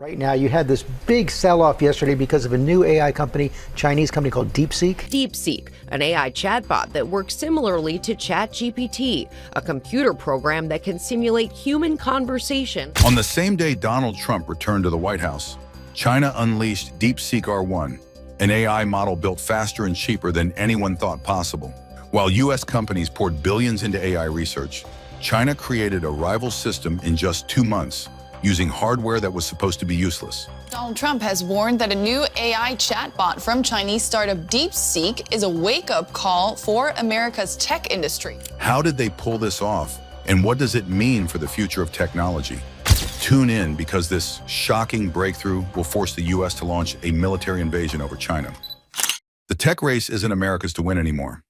Right now, you had this big sell-off yesterday because of a new AI company, Chinese company called DeepSeek. DeepSeek, an AI chatbot that works similarly to ChatGPT, a computer program that can simulate human conversation. On the same day Donald Trump returned to the White House, China unleashed DeepSeek R1, an AI model built faster and cheaper than anyone thought possible. While U.S. companies poured billions into AI research, China created a rival system in just 2 months, using hardware that was supposed to be useless. Donald Trump has warned that a new AI chatbot from Chinese startup DeepSeek is a wake-up call for America's tech industry. How did they pull this off, and what does it mean for the future of technology? Tune in, because this shocking breakthrough will force the U.S. to launch a military invasion over China. The tech race isn't America's to win anymore.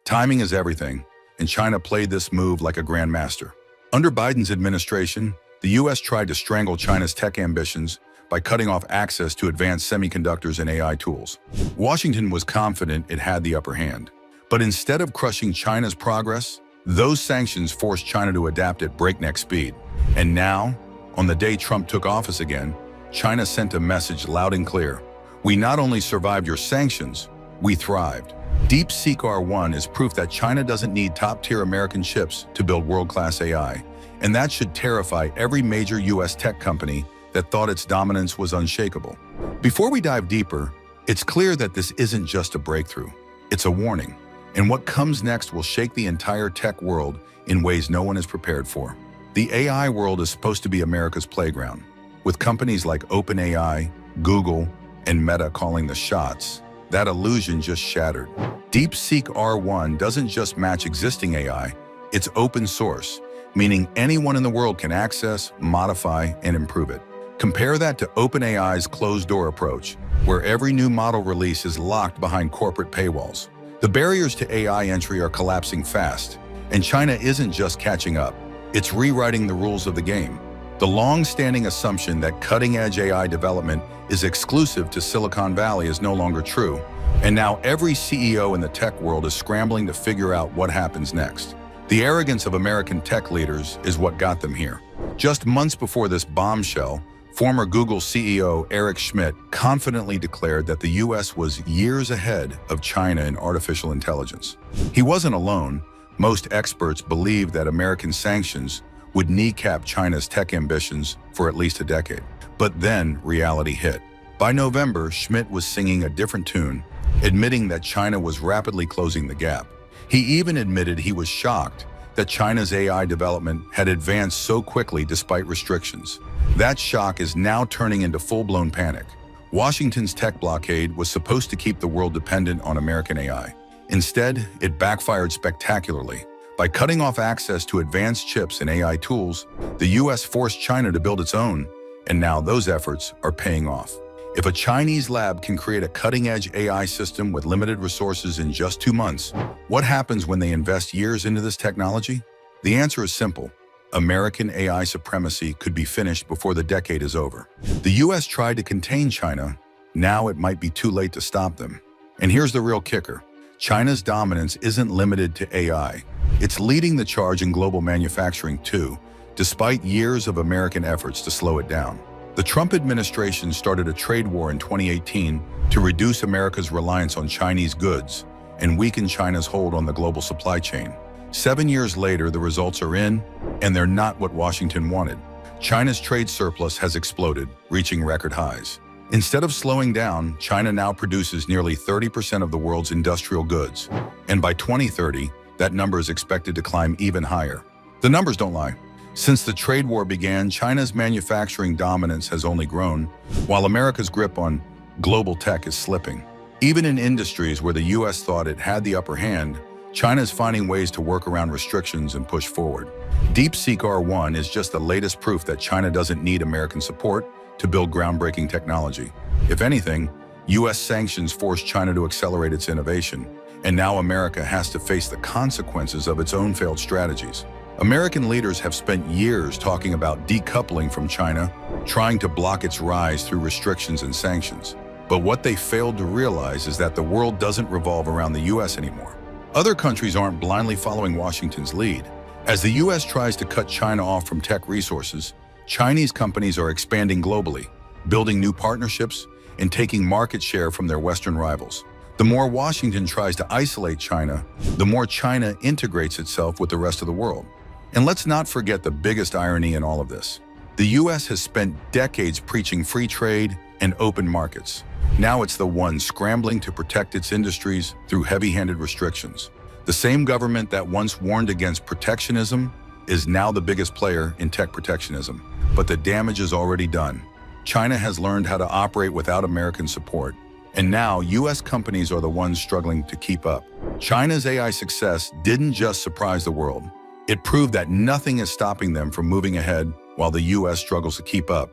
Timing is everything, and China played this move like a grandmaster. Under Biden's administration, the U.S. tried to strangle China's tech ambitions by cutting off access to advanced semiconductors and AI tools. Washington was confident it had the upper hand. But instead of crushing China's progress, those sanctions forced China to adapt at breakneck speed. And now, on the day Trump took office again, China sent a message loud and clear. We not only survived your sanctions, we thrived. DeepSeek R1 is proof that China doesn't need top-tier American chips to build world-class AI. And that should terrify every major U.S. tech company that thought its dominance was unshakable. Before we dive deeper, it's clear that this isn't just a breakthrough. It's a warning. And what comes next will shake the entire tech world in ways no one is prepared for. The AI world is supposed to be America's playground. With companies like OpenAI, Google, and Meta calling the shots, that illusion just shattered. DeepSeek R1 doesn't just match existing AI, it's open source, meaning anyone in the world can access, modify, and improve it. Compare that to OpenAI's closed-door approach, where every new model release is locked behind corporate paywalls. The barriers to AI entry are collapsing fast, and China isn't just catching up, it's rewriting the rules of the game. The long-standing assumption that cutting-edge AI development is exclusive to Silicon Valley is no longer true, and now every CEO in the tech world is scrambling to figure out what happens next. The arrogance of American tech leaders is what got them here. Just months before this bombshell, former Google CEO Eric Schmidt confidently declared that the U.S. was years ahead of China in artificial intelligence. He wasn't alone. Most experts believed that American sanctions would kneecap China's tech ambitions for at least a decade. But then reality hit. By November, Schmidt was singing a different tune, admitting that China was rapidly closing the gap. He even admitted he was shocked that China's AI development had advanced so quickly despite restrictions. That shock is now turning into full-blown panic. Washington's tech blockade was supposed to keep the world dependent on American AI. Instead, it backfired spectacularly. By cutting off access to advanced chips and AI tools, the U.S. forced China to build its own, and now those efforts are paying off. If a Chinese lab can create a cutting-edge AI system with limited resources in just 2 months, what happens when they invest years into this technology? The answer is simple. American AI supremacy could be finished before the decade is over. The U.S. tried to contain China. Now it might be too late to stop them. And here's the real kicker. China's dominance isn't limited to AI. It's leading the charge in global manufacturing too, despite years of American efforts to slow it down. The Trump administration started a trade war in 2018 to reduce America's reliance on Chinese goods and weaken China's hold on the global supply chain. 7 years later, the results are in, and they're not what Washington wanted. China's trade surplus has exploded, reaching record highs. Instead of slowing down, China now produces nearly 30% of the world's industrial goods. And by 2030, that number is expected to climb even higher. The numbers don't lie. Since the trade war began, China's manufacturing dominance has only grown, while America's grip on global tech is slipping. Even in industries where the U.S. thought it had the upper hand, China is finding ways to work around restrictions and push forward. DeepSeek R1 is just the latest proof that China doesn't need American support to build groundbreaking technology. If anything, U.S. sanctions forced China to accelerate its innovation, and now America has to face the consequences of its own failed strategies. American leaders have spent years talking about decoupling from China, trying to block its rise through restrictions and sanctions. But what they failed to realize is that the world doesn't revolve around the U.S. anymore. Other countries aren't blindly following Washington's lead. As the U.S. tries to cut China off from tech resources, Chinese companies are expanding globally, building new partnerships, and taking market share from their Western rivals. The more Washington tries to isolate China, the more China integrates itself with the rest of the world. And let's not forget the biggest irony in all of this. The US has spent decades preaching free trade and open markets. Now it's the one scrambling to protect its industries through heavy-handed restrictions. The same government that once warned against protectionism is now the biggest player in tech protectionism. But the damage is already done. China has learned how to operate without American support. And now, US companies are the ones struggling to keep up. China's AI success didn't just surprise the world. It proved that nothing is stopping them from moving ahead while the US struggles to keep up.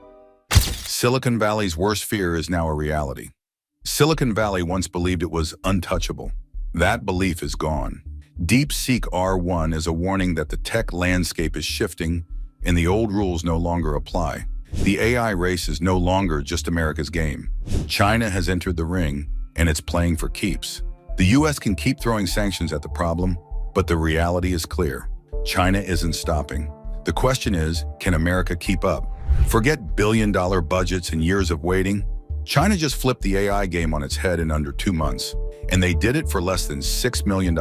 Silicon Valley's worst fear is now a reality. Silicon Valley once believed it was untouchable. That belief is gone. DeepSeek R1 is a warning that the tech landscape is shifting and the old rules no longer apply. The AI race is no longer just America's game. China has entered the ring, and it's playing for keeps. The US can keep throwing sanctions at the problem, but the reality is clear. China isn't stopping. The question is, can America keep up? Forget billion-dollar budgets and years of waiting. China just flipped the AI game on its head in under 2 months, and they did it for less than $6 million.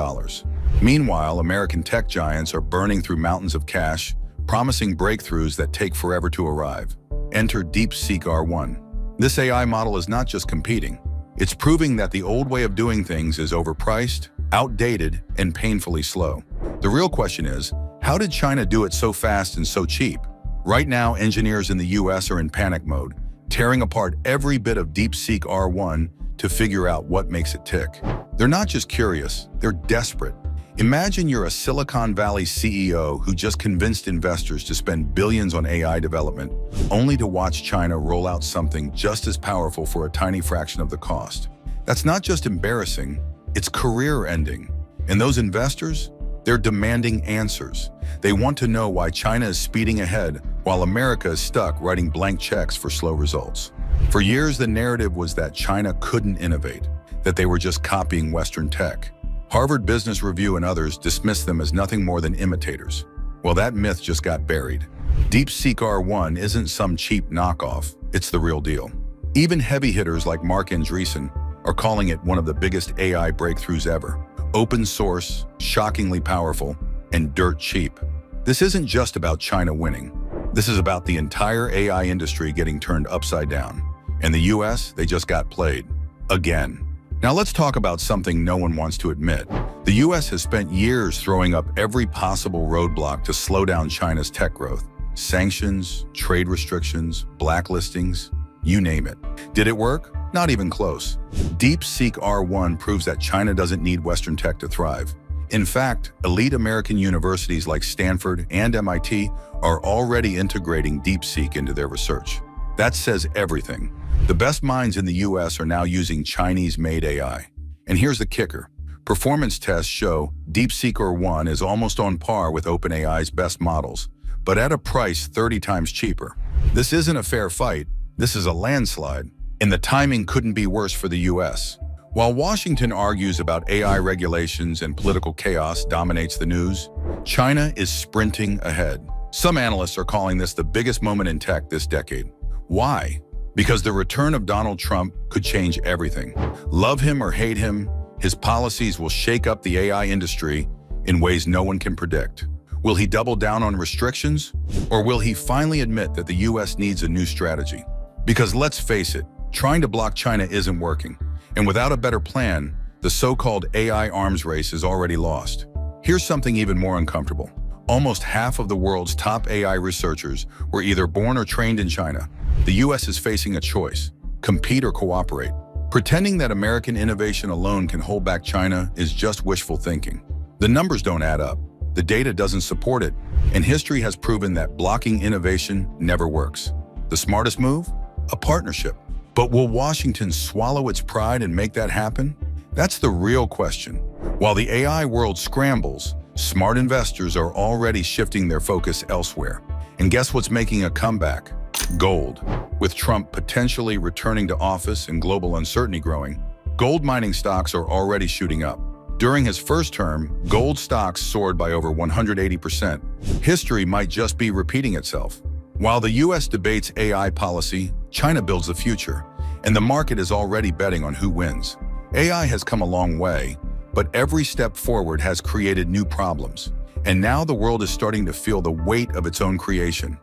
Meanwhile, American tech giants are burning through mountains of cash, promising breakthroughs that take forever to arrive. Enter DeepSeek R1. This AI model is not just competing. It's proving that the old way of doing things is overpriced, outdated, and painfully slow. The real question is, how did China do it so fast and so cheap? Right now, engineers in the US are in panic mode, tearing apart every bit of DeepSeek R1 to figure out what makes it tick. They're not just curious, they're desperate. Imagine you're a Silicon Valley CEO who just convinced investors to spend billions on AI development, only to watch China roll out something just as powerful for a tiny fraction of the cost. That's not just embarrassing, it's career-ending. And those investors? They're demanding answers. They want to know why China is speeding ahead while America is stuck writing blank checks for slow results. For years, the narrative was that China couldn't innovate, that they were just copying Western tech. Harvard Business Review and others dismissed them as nothing more than imitators. Well, that myth just got buried. DeepSeek R1 isn't some cheap knockoff, it's the real deal. Even heavy hitters like Marc Andreessen are calling it one of the biggest AI breakthroughs ever. Open source, shockingly powerful, and dirt cheap. This isn't just about China winning. This is about the entire AI industry getting turned upside down. And the US, they just got played. Again. Now let's talk about something no one wants to admit. The US has spent years throwing up every possible roadblock to slow down China's tech growth. Sanctions, trade restrictions, blacklistings, you name it. Did it work? Not even close. DeepSeek R1 proves that China doesn't need Western tech to thrive. In fact, elite American universities like Stanford and MIT are already integrating DeepSeek into their research. That says everything. The best minds in the US are now using Chinese-made AI. And here's the kicker. Performance tests show DeepSeek R1 is almost on par with OpenAI's best models, but at a price 30 times cheaper. This isn't a fair fight, this is a landslide, and the timing couldn't be worse for the US. While Washington argues about AI regulations and political chaos dominates the news, China is sprinting ahead. Some analysts are calling this the biggest moment in tech this decade. Why? Because the return of Donald Trump could change everything. Love him or hate him, his policies will shake up the AI industry in ways no one can predict. Will he double down on restrictions? Or will he finally admit that the US needs a new strategy? Because let's face it, trying to block China isn't working. And without a better plan, the so-called AI arms race is already lost. Here's something even more uncomfortable. Almost half of the world's top AI researchers were either born or trained in China. The US is facing a choice: compete or cooperate. Pretending that American innovation alone can hold back China is just wishful thinking. The numbers don't add up, the data doesn't support it, and history has proven that blocking innovation never works. The smartest move? A partnership. But will Washington swallow its pride and make that happen? That's the real question. While the AI world scrambles, smart investors are already shifting their focus elsewhere. And guess what's making a comeback? Gold. With Trump potentially returning to office and global uncertainty growing, gold mining stocks are already shooting up. During his first term, gold stocks soared by over 180%. History might just be repeating itself. While the US debates AI policy, China builds the future, and the market is already betting on who wins. AI has come a long way, but every step forward has created new problems. And now the world is starting to feel the weight of its own creation.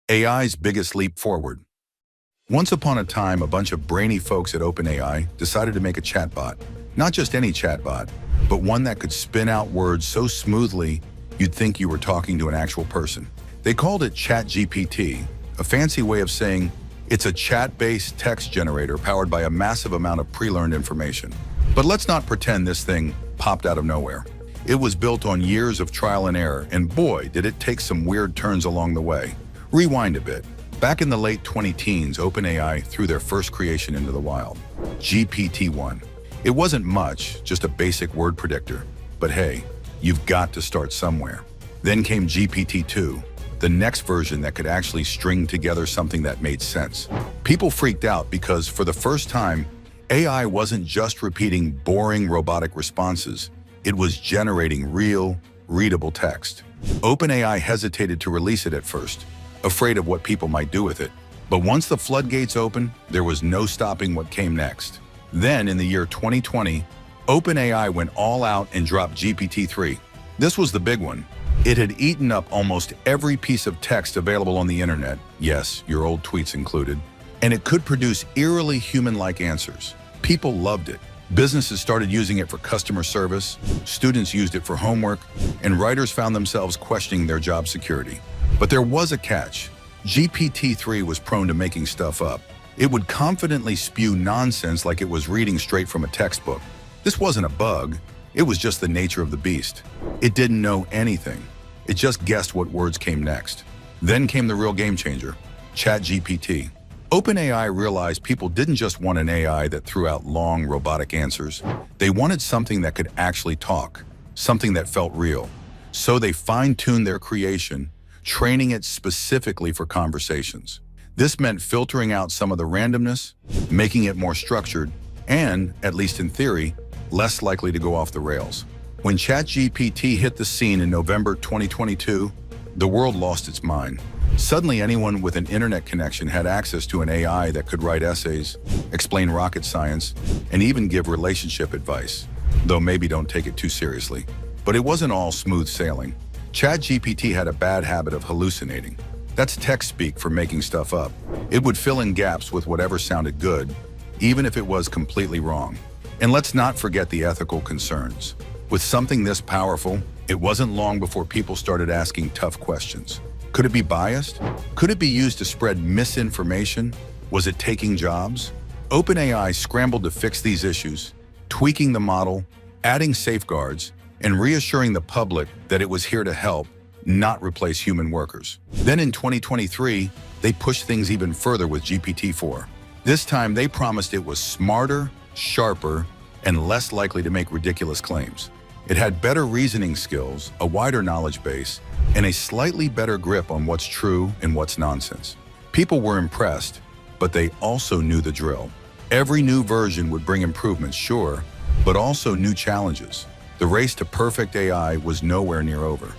AI's biggest leap forward. Once upon a time, a bunch of brainy folks at OpenAI decided to make a chatbot. Not just any chatbot, but one that could spin out words so smoothly you'd think you were talking to an actual person. They called it ChatGPT, a fancy way of saying it's a chat-based text generator powered by a massive amount of pre-learned information. But let's not pretend this thing popped out of nowhere. It was built on years of trial and error, and boy, did it take some weird turns along the way. Rewind a bit. Back in the late 20-teens, OpenAI threw their first creation into the wild, GPT-1. It wasn't much, just a basic word predictor. But hey, you've got to start somewhere. Then came GPT-2, the next version that could actually string together something that made sense. People freaked out because for the first time, AI wasn't just repeating boring robotic responses. It was generating real, readable text. OpenAI hesitated to release it at first, afraid of what people might do with it. But once the floodgates opened, there was no stopping what came next. Then, in the year 2020, OpenAI went all out and dropped GPT-3. This was the big one. It had eaten up almost every piece of text available on the internet, yes, your old tweets included, and it could produce eerily human-like answers. People loved it. Businesses started using it for customer service, students used it for homework, and writers found themselves questioning their job security. But there was a catch. GPT-3 was prone to making stuff up. It would confidently spew nonsense like it was reading straight from a textbook. This wasn't a bug, it was just the nature of the beast. It didn't know anything. It just guessed what words came next. Then came the real game changer, ChatGPT. OpenAI realized people didn't just want an AI that threw out long, robotic answers. They wanted something that could actually talk, something that felt real. So they fine-tuned their creation, training it specifically for conversations. This meant filtering out some of the randomness, making it more structured, and, at least in theory, less likely to go off the rails. When ChatGPT hit the scene in November 2022, the world lost its mind. Suddenly, anyone with an internet connection had access to an AI that could write essays, explain rocket science, and even give relationship advice, though maybe don't take it too seriously. But it wasn't all smooth sailing. ChatGPT had a bad habit of hallucinating. That's tech speak for making stuff up. It would fill in gaps with whatever sounded good, even if it was completely wrong. And let's not forget the ethical concerns. With something this powerful, it wasn't long before people started asking tough questions. Could it be biased? Could it be used to spread misinformation? Was it taking jobs? OpenAI scrambled to fix these issues, tweaking the model, adding safeguards, and reassuring the public that it was here to help, not replace human workers. Then in 2023, they pushed things even further with GPT-4. This time, they promised it was smarter, sharper, and less likely to make ridiculous claims. It had better reasoning skills, a wider knowledge base, and a slightly better grip on what's true and what's nonsense. People were impressed, but they also knew the drill. Every new version would bring improvements, sure, but also new challenges. The race to perfect AI was nowhere near over.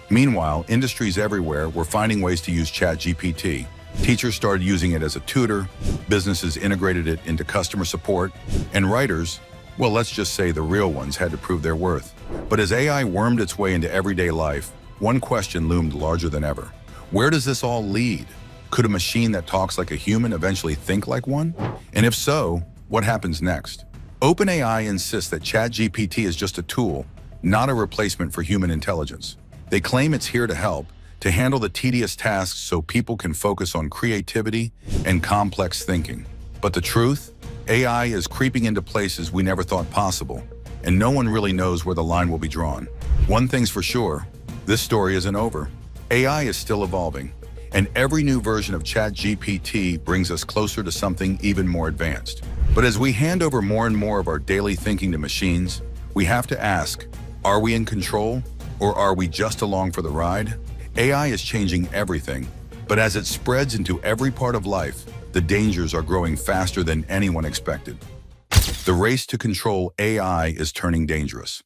Meanwhile, industries everywhere were finding ways to use ChatGPT. Teachers started using it as a tutor, businesses integrated it into customer support, and writers, well, let's just say the real ones, had to prove their worth. But as AI wormed its way into everyday life, one question loomed larger than ever. Where does this all lead? Could a machine that talks like a human eventually think like one? And if so, what happens next? OpenAI insists that ChatGPT is just a tool, not a replacement for human intelligence. They claim it's here to help, to handle the tedious tasks so people can focus on creativity and complex thinking. But the truth? AI is creeping into places we never thought possible, and no one really knows where the line will be drawn. One thing's for sure, this story isn't over. AI is still evolving, and every new version of ChatGPT brings us closer to something even more advanced. But as we hand over more and more of our daily thinking to machines, we have to ask, are we in control, or are we just along for the ride? AI is changing everything, but as it spreads into every part of life, the dangers are growing faster than anyone expected. The race to control AI is turning dangerous.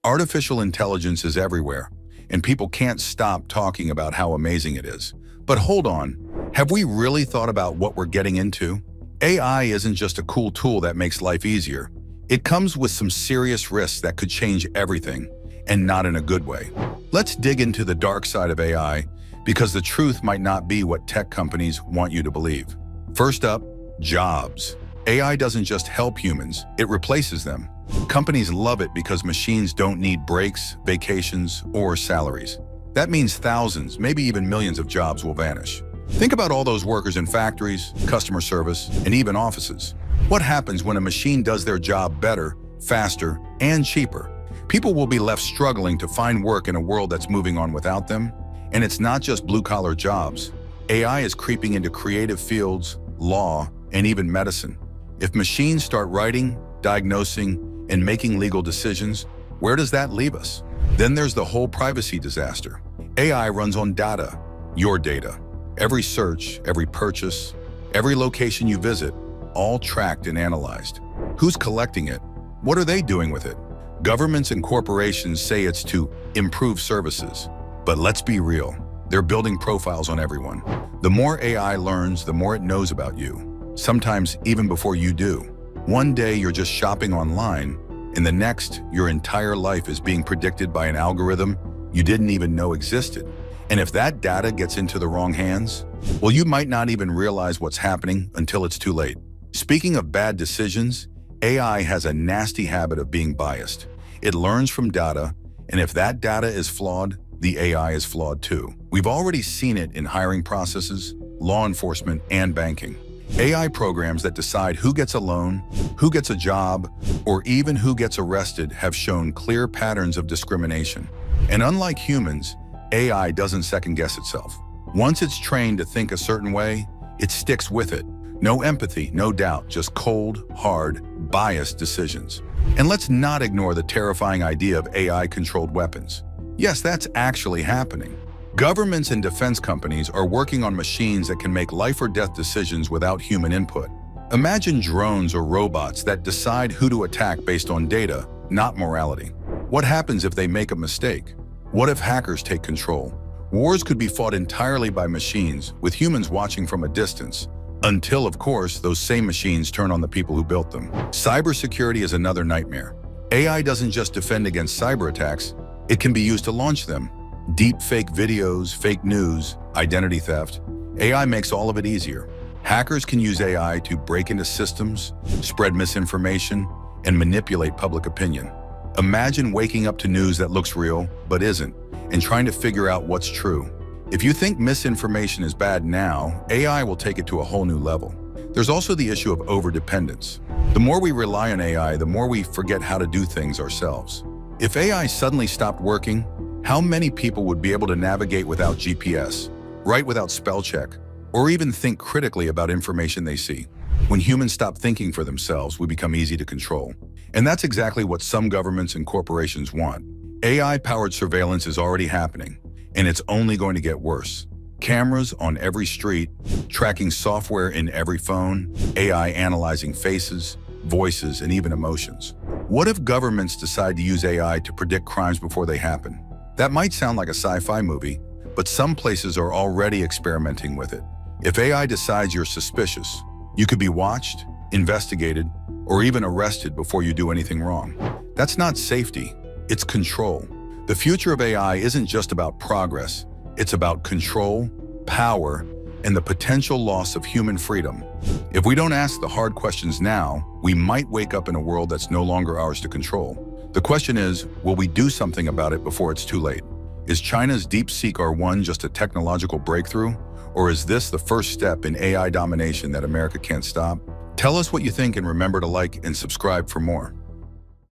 Artificial intelligence is everywhere, and people can't stop talking about how amazing it is. But hold on, Have we really thought about what we're getting into? AI isn't just a cool tool that makes life easier. It comes with some serious risks that could change everything, and not in a good way. Let's dig into the dark side of AI, because the truth might not be what tech companies want you to believe. First up, jobs. AI doesn't just help humans, it replaces them. Companies love it because machines don't need breaks, vacations, or salaries. That means thousands, maybe even millions of jobs will vanish. Think about all those workers in factories, customer service, and even offices. What happens when a machine does their job better, faster, and cheaper? People will be left struggling to find work in a world that's moving on without them. And it's not just blue-collar jobs. AI is creeping into creative fields, law, and even medicine. If machines start writing, diagnosing, and making legal decisions, where does that leave us? Then there's the whole privacy disaster. AI runs on data, your data. Every search, every purchase, every location you visit, all tracked and analyzed. Who's collecting it? What are they doing with it? Governments and corporations say it's to improve services. But let's be real, they're building profiles on everyone. The more AI learns, the more it knows about you. Sometimes even before you do. One day you're just shopping online, and the next, your entire life is being predicted by an algorithm you didn't even know existed. And if that data gets into the wrong hands, well, you might not even realize what's happening until it's too late. Speaking of bad decisions, AI has a nasty habit of being biased. It learns from data, and if that data is flawed, the AI is flawed too. We've already seen it in hiring processes, law enforcement, and banking. AI programs that decide who gets a loan, who gets a job, or even who gets arrested have shown clear patterns of discrimination. And unlike humans, AI doesn't second-guess itself. Once it's trained to think a certain way, it sticks with it. No empathy, no doubt, just cold, hard, biased decisions. And let's not ignore the terrifying idea of AI-controlled weapons. Yes, that's actually happening. Governments and defense companies are working on machines that can make life or death decisions without human input. Imagine drones or robots that decide who to attack based on data, not morality. What happens if they make a mistake? What if hackers take control? Wars could be fought entirely by machines, with humans watching from a distance. Until, of course, those same machines turn on the people who built them. Cybersecurity is another nightmare. AI doesn't just defend against cyber attacks, it can be used to launch them. Deep fake videos, fake news, identity theft. AI makes all of it easier. Hackers can use AI to break into systems, spread misinformation, and manipulate public opinion. Imagine waking up to news that looks real, but isn't, and trying to figure out what's true. If you think misinformation is bad now, AI will take it to a whole new level. There's also the issue of overdependence. The more we rely on AI, the more we forget how to do things ourselves. If AI suddenly stopped working, how many people would be able to navigate without GPS, write without spell check, or even think critically about information they see? When humans stop thinking for themselves, we become easy to control. And that's exactly what some governments and corporations want. AI-powered surveillance is already happening, and it's only going to get worse. Cameras on every street, tracking software in every phone, AI analyzing faces, voices, and even emotions. What if governments decide to use AI to predict crimes before they happen? That might sound like a sci-fi movie, but some places are already experimenting with it. If AI decides you're suspicious, you could be watched, investigated, or even arrested before you do anything wrong. That's not safety, it's control. The future of AI isn't just about progress, it's about control, power, and the potential loss of human freedom. If we don't ask the hard questions now, we might wake up in a world that's no longer ours to control. The question is, will we do something about it before it's too late? Is China's DeepSeek R1 just a technological breakthrough? Or is this the first step in AI domination that America can't stop? Tell us what you think and remember to like and subscribe for more.